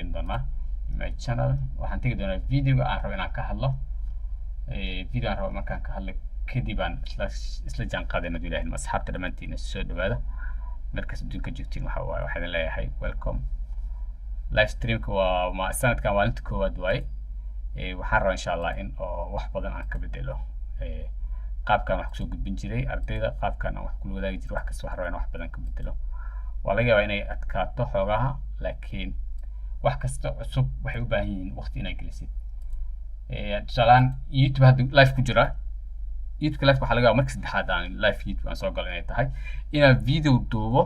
gelin doonaa my channel waxaan tegi doonaa videoga aan rabo inaan ka hadlo video aan rabo markaan ka hadlo kadib aan isla jaan qaadayna ilaahay asxaabta dhamaantiin soo dhawaada markaas adduunka joogtiin waxaan leeyahay welcome live streamka waa sanadkan maalinta koowaad waaye waxaan rabaa insha Allah in wax badan aan ka bedelo qaabkan wax kusoo gudbin jiray ardayda qaabkan aan wax kula wadaagi jiray wax kasta waxaan rabaa in wax badan ka bedelo waa laga yaabaa inay adkaato xoogaha laakiin wax kasta cusub waxay u baahan yihiin waqti inay gelisid tusaalahaan YouTube hadda live ku jira YouTube live waxaa laga yaabaa marka saddexaad aan live YouTube aan soo galo inay tahay inaan video duubo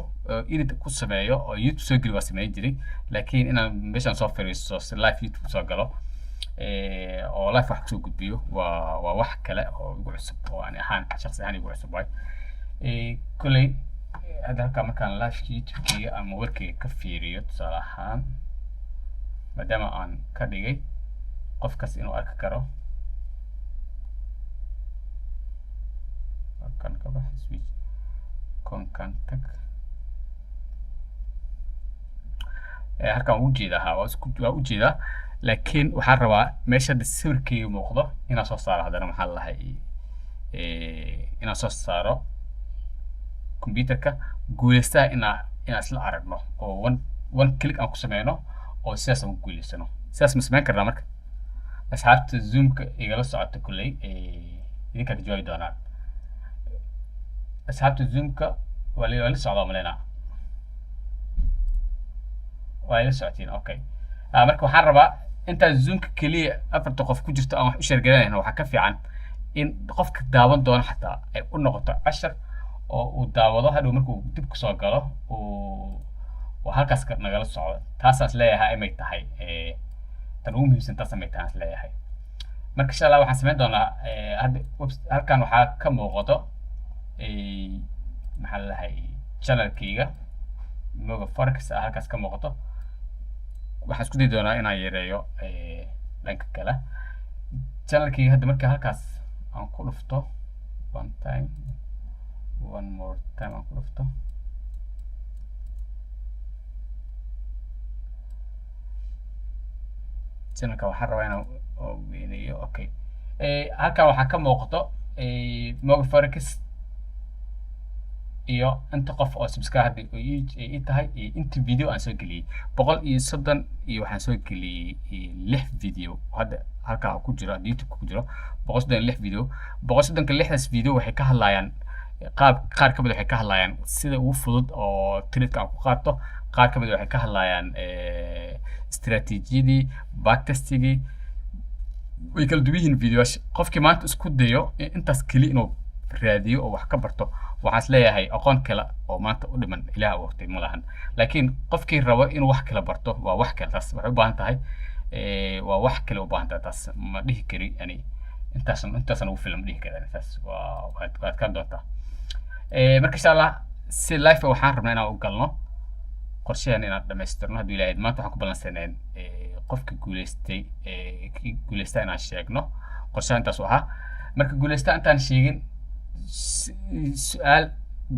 edit ku sameeyo oo YouTube soo geli waa sameyn jiray laakiin inaan meeshaan soo fariisto si live YouTube soo galo oo live wax kusoo gudbiyo waa wax kale oo igu cusub oo aan ahaan shakhsi ahaan igu cusub waay kulay hadda halkaa markaan live YouTube-kayga ama warkayga ka fiiriyo tusaale ahaan maadaama aan ka dhigay qofkas inuu arki karo kan ka bax switch contact halkaan u jeedaa waa u jeedaa laakiin waxaan rabaa meesha sawirkayga muuqdo inaan soo saaro haddana maxaa lahay inaan soo saaro computerka guuleystaha inaan isla aragno oo one click aan ku sameyno oo sidaas aan ku guuleysano sidaas ma samayn karnaa marka asxaabta zoomka igala socota kulley idinkaa ka jawaabi doonaan asxaabta zoomka waa la socdaa maleynaa waa ila socotiin okay marka waxaan rabaa intaa zoomka keliya afarta qof ku jirto aan wax u sheergalanayna waxaa ka fiican in qofka daawan doono xataa ay u noqoto cashar oo uu daawado hadhow markuu dib kusoo galo uu halkaas nagala socdo taasaas leeyahay imay tahay tan ugu muhiimsan taas imay tahay leeyahay marka insha Allah waxaan sameyn doonaa hadda halkan waxaa ka muuqato maxaa lahay channelkayga Moga Forex halkaas ka muuqato waxaan isku dayi doonaa inaan yareeyo dhanka kale channelkayga hadda marka halkaas aan ku dhufto one more time aan ku dhufto channelka waxaan rabaa inaan weyneeyo okay halkan waxaa ka muuqato Moga Forex iyo inta qof oo subscribe ii tahay inta video aan soo geliyay 130 iyo waxaan soo geliyay 6 video hadda halka ku jira YouTube ku jiro 136 video 136 video waxay ka hadlayaan qaar ka mid waxay ka hadlayaan sida ugu fudud oo trade aan ku qaato qaar ka mid waxay ka hadlayaan istiraatiijiyadii backtestigii way kala duwan yihiin videoyaasha qofkii maanta isku dayo intaas kali inuu raadiyo oo wax ka barto waxaas leeyahay aqoon kale oo maanta u dhiman ilaaha waqti ma lahan laakiin qofkii rabo inuu wax kale barto waa wax kale taas waxay u baahan tahay waa wax kale u baahan tahay taas ma dhihi kari yani intaasan ugu filan ma dhihi kari taas waad ka doontaa marka insha Allah si live waxaan rabnaa inaan u galno qorsheyan inaan dhamaystirno haddii ilaahay maanta waxaan ku balansaneen qofka guuleystay inaan sheegno qorshaha intaas u ahaa marka guuleystaa intaan sheegin su'aal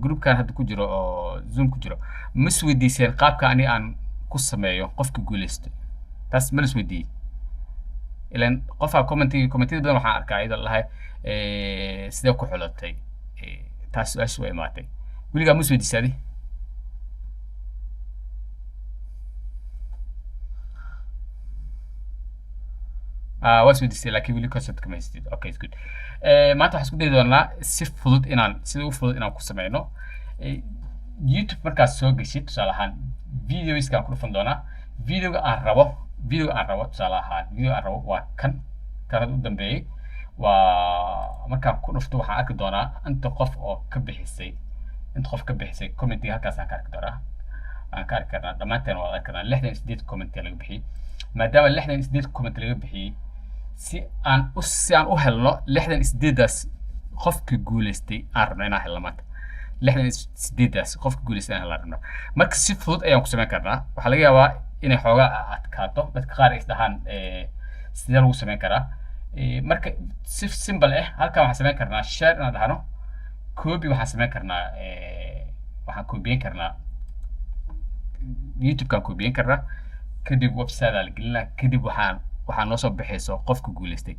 groupkan hadda ku jiro oo zoom ku jiro ma isweydiiseen qaabka ani aan ku sameeyo qofka guuleystay taas ma la isweydiiyey ilaan qofka commentiga badan waxaan arkaa iyadoo lahay sidee ku xulatay taas su'aasha way imaatay weligaa ma isweydiisaadi waa isweydiisay laakiin weli concept kama haystid okay it's good maanta waxaan isku dayi doonaa si fudud sida ugu fudud inaan ku sameyno YouTube markaad soo geshid tusaale ahaan videoiskaan ku dhufan doonaa videoga aan rabo tusaale ahaan video aan rabo waa kanad u dambeeyey waa markaan ku dhufto waxaan arki doonaa inta qof ka bixisay commentiga halkaas aan ka arki doonaa aan ka arki karnaa dhammaanteen waa arki karnaa 68 comment laga bixiyey maadaama 68 comment laga bixiyey si aan u helno 68daas qofka guuleystay aan rabno inaan helno maanta 68daas qofka guuleystay aan helno marka si fudud ayaan ku sameyn karnaa waxaa laga yaabaa inay xoogaa adkaato dadka qaar ay isdhahaan sidee lagu sameyn karaa marka si simple halkan waxaan sameyn karnaa share inaan dhahno copy waxaan sameyn karnaa waxaan copyin karnaa YouTube kan copyin karnaa kadib website la gelinaa kadib waxaan noo soo bixayso qofka guuleystay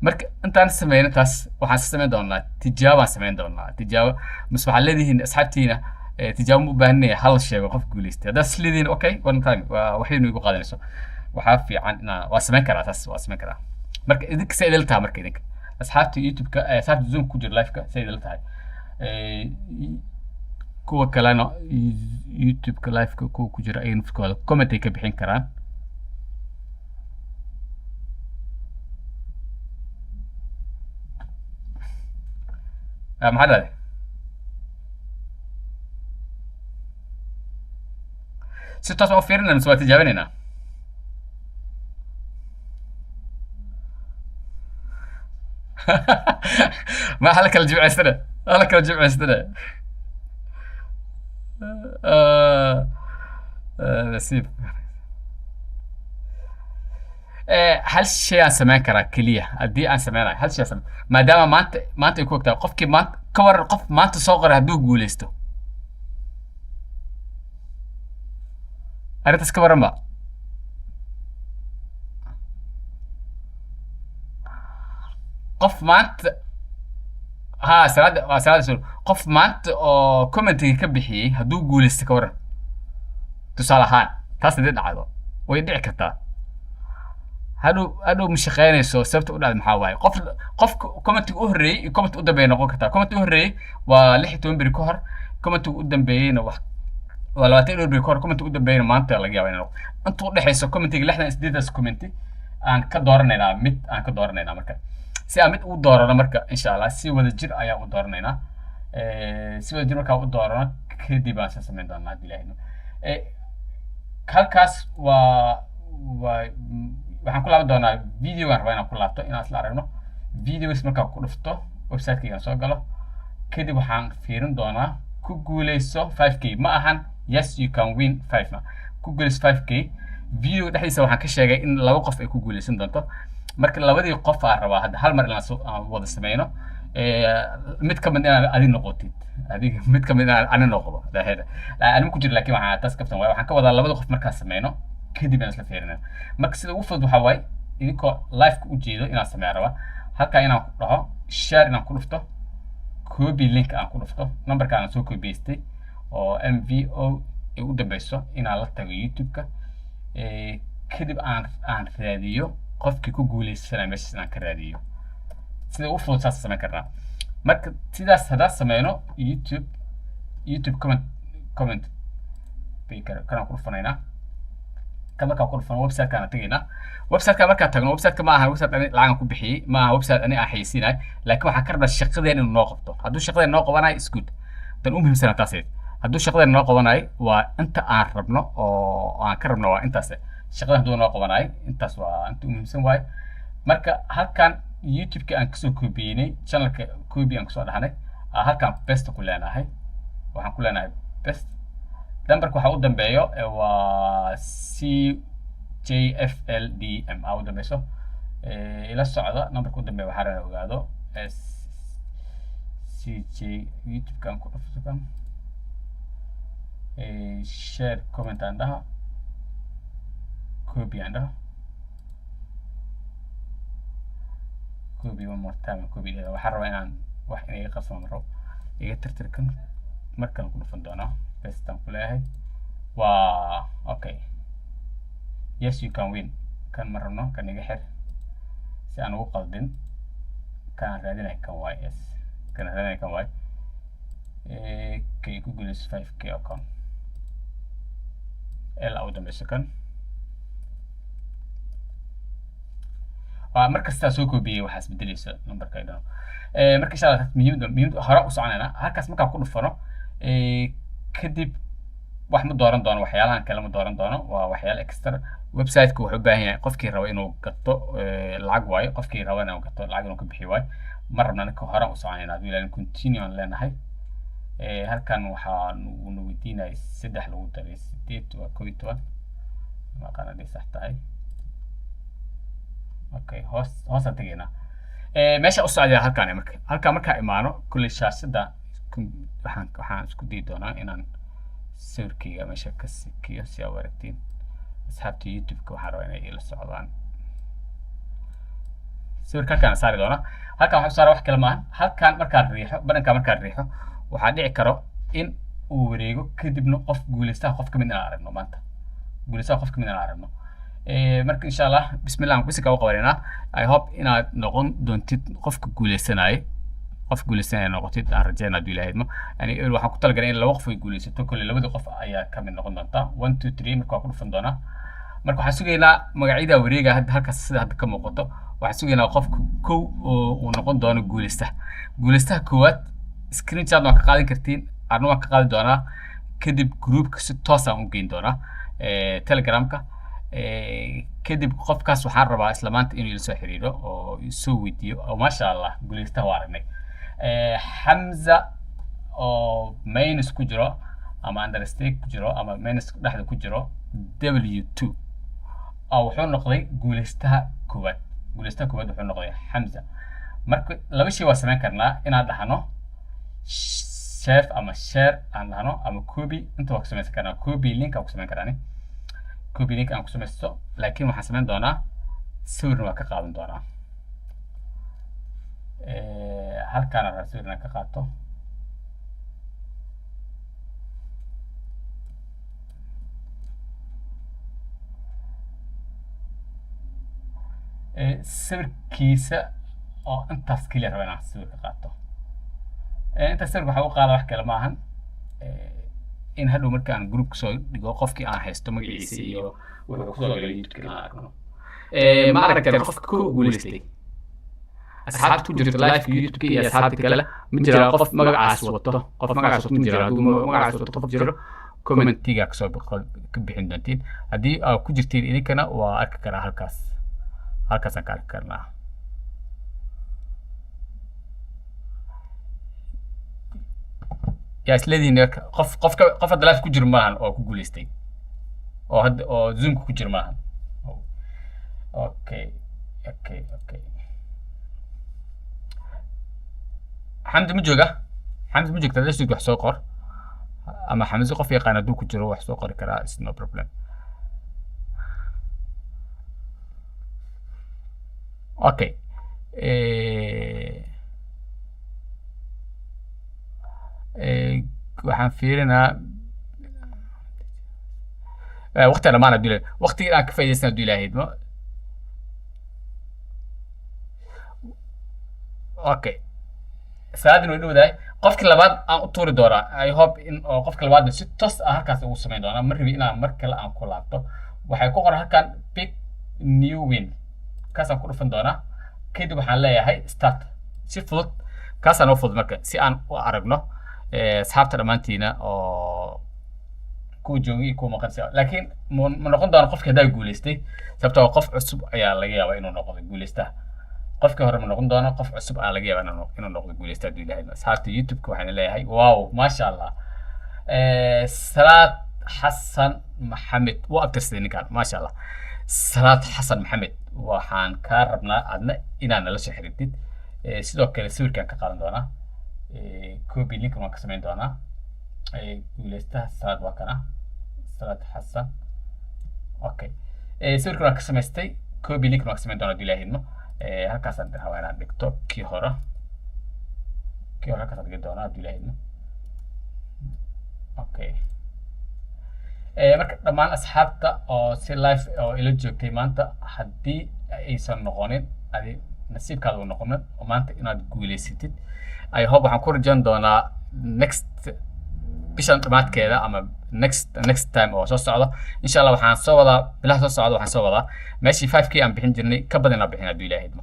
marka intaan sameeyno taas waxaan sameyn doonaa tijaabaan sameyn doonaa tijaabo mas waxaa leedihiin asxaabtiina tijaabo u baahanaya hal sheego qof guuleystay haddaad isleedihiin okay one time waxay igu qaadanayso waxaa fiican inaan waa sameyn karaa taas waa sameyn karaa marka idinka say idil tahay marka idinka asxaabta youtube-ka asxaabta zoom ku jira live-ka say idil tahay kuwa kalena youtube-ka live-ka kuwa ku jira ay nafkooda comment ay ka bixin karaan maxaa dhahday si toos aan u fiirinayna mise waa tijaabinaynaa ما حلك الجمعة سنة حلك الجمعة سنة نسيب هل شيء أنا سمعان كرا كلية أدي أنا سمعان هل شيء سمع ما دام ما أنت يكون كتاب قف كي ما كور قف ما أنت صغر هدوء جولستو أردت أسكبر ما قف ما أنت ها سراد سول قف ما أنت كومنتي كبحي هدوء جولست كور تصالحان تصدق عضو ويدعي كتاب هادو مش خيانيسو سبت u dhacday maxaa waaye qof comment u horeeyay comment u dambeeyay noqon kartaa comment u horeeyay waa 16 bari ka hor comment u dambeeyayna wax waa 20 bari ka hor comment u dambeeyayna maanta laga yaabaa inuu inta u dhaxayso commentiga 68 comment aan ka dooranayna marka si aan mid u doorano marka insha Allah si wada jir ayaa u dooranaynaa si wada jir marka u doorano kadib aan sameyn doonaa hadii Ilaahay halkaas waa waxaan ku laaban doonaa video aan rabaa inaan ku laabto inaan isla aragno videos markaan ku dhufto website-kayga soo galo kadib waxaan fiirin doonaa ku guuleyso 5k ma ahan yes you can win 5 na ku guuleyso 5k video dhexdiisa waxaan ka sheegay in laba qof ay ku guuleysan doonto marka labadii qof aan rabaa hadda hal mar inaan wada sameyno mid ka mid inaan adin noqotid adiga mid ka mid inaan ani noqdo daahada aan ku jiro laakiin waxaan taas kabtan waxaan ka wadaa labada qof markaan sameyno kadib aan isla fiirinaa marka sida ugu fudud waxa waaye idinkoo live ku jeedo inaan sameeyo raba halka inaan ku dhaho share inaan ku dhufto copy link aan ku dhufto numberka aan soo copy-stay oo MVO ay u dambayso inaan la tago YouTube-ka kadib aan raadiyo qofkii ku guuleysanay meeshaas inaan ka raadiyo sida ugu fudud saas sameyn karnaa marka sidaas haddaan sameyno YouTube comment baker kanaan ku dhufanaynaa كما كان في ويب سايت كان تجينا ويب سايت كان مركز تجنا ويب سايت كما ويب سايت أنا لعنا كوبحي ما ويب سايت أنا أحيسينه لكن وحكرنا الشقة إنه ناقبته هدو الشقة إنه ناقبنا إسكود تنقوم بمسنا تاسيد هدو الشقة إنه ناقبنا وأنت أعرفنا أو أعرفنا وأنت سه الشقة هدو ناقبنا أنت سوا أنتم بمسنا واي مركز هل كان يوتيوب كأنكسو كوبيني channel كوبي أنكسو هذا هني هل كان best كلنا هاي وحن كلنا best numberka waxa u dambeeyo waa CJFLDM u dambeeyo ila socda numberka u dambeeyo waxa la ogaado CJ YouTube kan ku dhuftaan share comment andaha copy andaha copy one more time copy waxa rabaa inaan wax inay qasmo maro iga tirtirkan markaan ku dhufan doonaa بستان كلها اوكي yes you can win كان مرنا كان يجحر سأنا وقلدن كان رادنا كان واي اس كان رادنا كان واي كي جوجل اس 5k أكون أو دم سكن مركز تاسوكو بي وحسب دليس نمبر كيدا مركز شغلة مهم هراء وسعنا هالكاس مكان كله فرنا kadib wax ma dooran doono waxyaalahan kale ma dooran doono waa waxyaalo extra website-ku wuxuu u baahan yahay qofkii rabo inuu gato lacag waayo qofkii rabo inuu gato lacag inuu ka bixiyo waayo ma rabna ninka hore u soconaynaa haduu ilaalin continue aan leenahay halkan waxaan uu weydiinay 3 lagu daray 8 waa 12 ma qanadii sax tahay okay hoos tagayna meesha u socdaa halkan marka imaano kulli shaashada waxaan isku day doonaa inaan sawirkayga meesha ka sikiyo si aad aragtiin asxaabta youtube-ka waxaan rabaa inay ila socdaan sawirka halkaan saari doona halkaan waxaan saara wax kale maahan halkaan markaan riixo badhankaa markaan riixo waxaa dhici karo in uu wareego kadibna qof guuleystaha qof kamid inaan aragno maanta guuleystaha qof kamid inaan aragno marka insha allah bismillah aan kusika u qabanayna I hope inaad noqon doontid qofka guuleysanaya qof guuleysanaya noqotid aan rajeynaa haduu ilaahay idmo yani waxaan ku talagalay in laba qof ay guuleysato kale labada qof ayaa kamid noqon doonta 1 2 3 marka ku dhufan doona marka waxaan sugaynaa magacyada wareega halkaas sida hadda ka muuqato waxaan sugaynaa qofka kow oo uu noqon doono guuleystaha koowaad screenshot waan ka qaadan kartiin arna waan ka qaadi doonaa kadib groupka si toos aan u geyn doonaa telegramka kadib qofkaas waxaan rabaa isla maanta inuu ila soo xiriiro oo soo weydiiyo oo maasha allah guuleystaha waa aragnay Hamza oo minus ku jiro ama understake ku jiro ama minus dhexda ku jiro W2 oo wuxuu noqday guuleystaha koowaad wuxuu noqday Hamza marka laba shay waa sameyn karnaa inaan dhahno save ama share aan dhahno ama copy inta waa ku sameyn karnaa copy link aan ku sameyn karnaa copy link aan ku sameysto laakiin waxaan sameyn doonaa sawirna waa ka qaadan doonaa halkaan aan sawirna ka qaato sawirkiisa oo intaas kaliya raba inaan sawir ka qaato inta sawirka waxaa u qaada wax kale maahan in hadhow markaan group soo dhigo qofkii aan haysto magaciisa iyo wuxuu kusoo galay youtube aan aragno ma aragteen qofka ku guuleystay asxaabta ku jirta live youtube iyo asxaabta kale ma jira qof magacaas wato ma jira hadduu magacaas wato qof jiro commentiga kasoo ka bixin doontiin haddii aad ku jirtiin idinkana waa arki karaa halkaasaan ka arki karnaa yaa isleedihiin qof hadda live ku jiro maahan oo ku guuleystay oo zoomka ku jiro maahan okay حمد مجوجة حمد مجوجة ليش تقول سوقر أما حمد قف يقانا دوك جرو wax soo qori karaa is no problem okay waxaan fiirinaa waqti la maana dilay waqti aan ka faa'iideysana haduu ilaahay idmo okay saadin way dhowdahay qofka labaad aan u tuuri doonaa I hope in oo qofka labaad si toos ah halkaas ugu sameyn doonaa ma rabi inaan mar kale aan ku laabto waxay ku qoran halkan pick new win kaas aan ku dhufan doonaa kadib waxaan leeyahay start si fudud kaas aan u fudud marka si aan u aragno asxaabta dhamaantiina oo ku joogi ku maqansi laakiin ma noqon doona qofka hadaa guuleystay sababtoo qof cusub ayaa laga yaabaa inuu noqdo guuleystaha qofka hore ma noqon doona qof cusub ayaa laga yaabaa inuu noqdo guuleystaha haduu ilaahay asxaabta youtube-ka waxaan leeyahay wow maasha allah salaad xasan maxamed waa abtirsaday ninkaan maasha allah salaad xasan maxamed waxaan kaa rabnaa adna inaad nala soo xiriirtid sidoo kale sawirkaan ka qaadan doonaa copy link waan ka sameyn doonaa guuleystaha salaad waa kana salaad xasan okay sawirkan waan ka samaystay copy link waan ka sameyn doonaa haduu ilaahay idmo halkaasaan rabaa inaan dhigto kii hore halkaasaan dhigi doonaa haduu ilaahay idmo okay marka dhammaan asxaabta oo si live oo ila joogtay maanta haddii aysan noqonin adi nasiibkaada uu noqonin oo maanta inaad guuleysatid I hope waxaan ku rajayn doonaa next bishan dhamaadkeeda ama next time oo soo socdo insha Allah waxaan soo wadaa bilaha soo socdo waxaan soo wadaa meeshii 5k aan bixin jirnay ka badan aan bixin haduu ilaahay idmo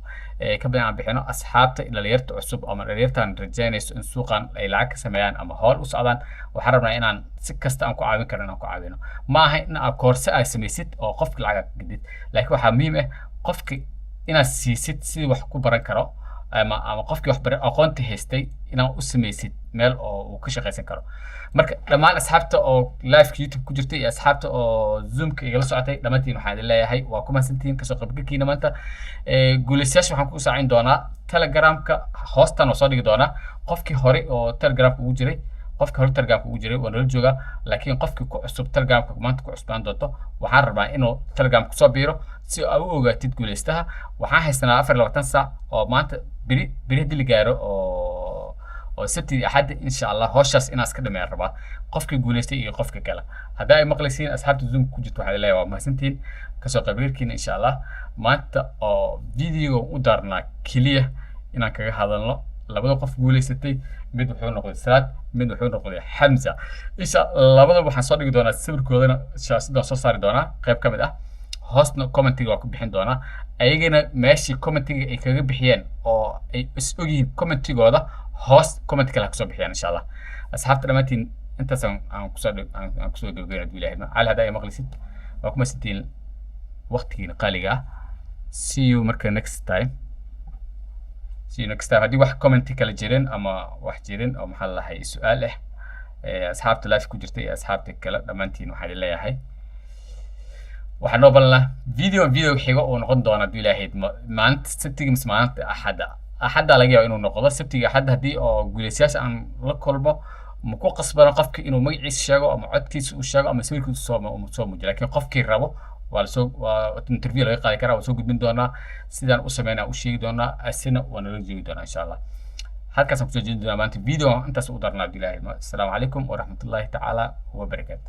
ka badan aan bixino asxaabta dhalinyarta cusub ama dhalinyartan rajaynayso in suuqan ay lacag ka sameeyaan ama howl u socdaan waxaan rabnaa inaan si kasta aan ku caawin karno inaan ku caawino ma aha in aad koorse ay samaysid oo qofka lacag gadid laakiin waxaa muhiim ah qofka inaad siisid sidii wax ku baran karo ama qofkii wax baran aqoonta haystay inaad u samaysid meel oo uu ka shaqeysan karo marka dhammaan asxaabta oo live youtube ku jirtay iyo asxaabta oo zoomka igala socotay dhamaantiin waxaan idin leeyahay waa ku mahadsantihiin kasoo qaybgalkiina maanta guuleystayaasha waxaan ku saacin doonaa telegramka hoostan oo soo dhigi doonaa qofkii hore oo telegramka ugu jiray qofka hore telegramka ugu jiray waa nala joogaa laakiin qofkii ku cusub telegramka maanta ku cusbaan doonto waxaan rabaa inuu telegramka kusoo biiro si aad u ogaatid guuleystaha waxaan haysanaa 24 saac oo maanta beri haddii la gaaro oo sabtidii axadda insha allah howshaas inaan iska dhameeyaan rabaa qofkii guuleystay iyo qofka kale haddii ay maqlaysiin asxaabta zoom ku jirto waxaa leeyahay waa mahadsantihiin kasoo qaybgalkiina insha allah maanta oo video u daarnaa keliya inaan kaga hadalno labada qof guuleysatay mid wuxuu noqday Salaad mid wuxuu noqday Hamza insha labadaba waxaan soo dhigi doonaa sawirkoodana shaashada soo saari doonaa qayb ka mid ah hoosna commentiga waa ku bixin doonaa ayagana meeshii commentiga ay kaga bixiyeen oo ay is ogyihiin commentigooda hoos comment kale ka soo bixiyaan insha allah asxaabta dhamaantiin intaas aan kusoo gabagabeynaa ilaahay cali hadaa ay maqlisid waa kuma sitiin waqtigiina qaaliga ah see you marka next time haddii wax commenti kala jirin ama wax jirin oo maxaa lahay su'aal ah asxaabta live ku jirtay asxaabta kale dhamaantiin waxaan leeyahay waxaan noo balnaa video xiga oo noqon doona ilaahay maanta sabtiga mise maalinta axadda laga yaabo inuu noqdo sabtiga axadda haddii oo guuleystayaasha aan la kulmo ma ku qasbana qofka inuu magaciisa sheego ama codkiisa uu sheego ama sawirkiisa soo muujiyo laakiin qofkii rabo waa interview laga qaadi karaa waa soo gudbin doonaa sidaan u sameynaa u sheegi doonaa asina waa nala joogi doonaa insha allah halkaasaan kusoo jeedin doonaa maanta video intaas u darnaa ilaahay assalaamu calaykum waraxmatullaahi tacaala wabarakaatu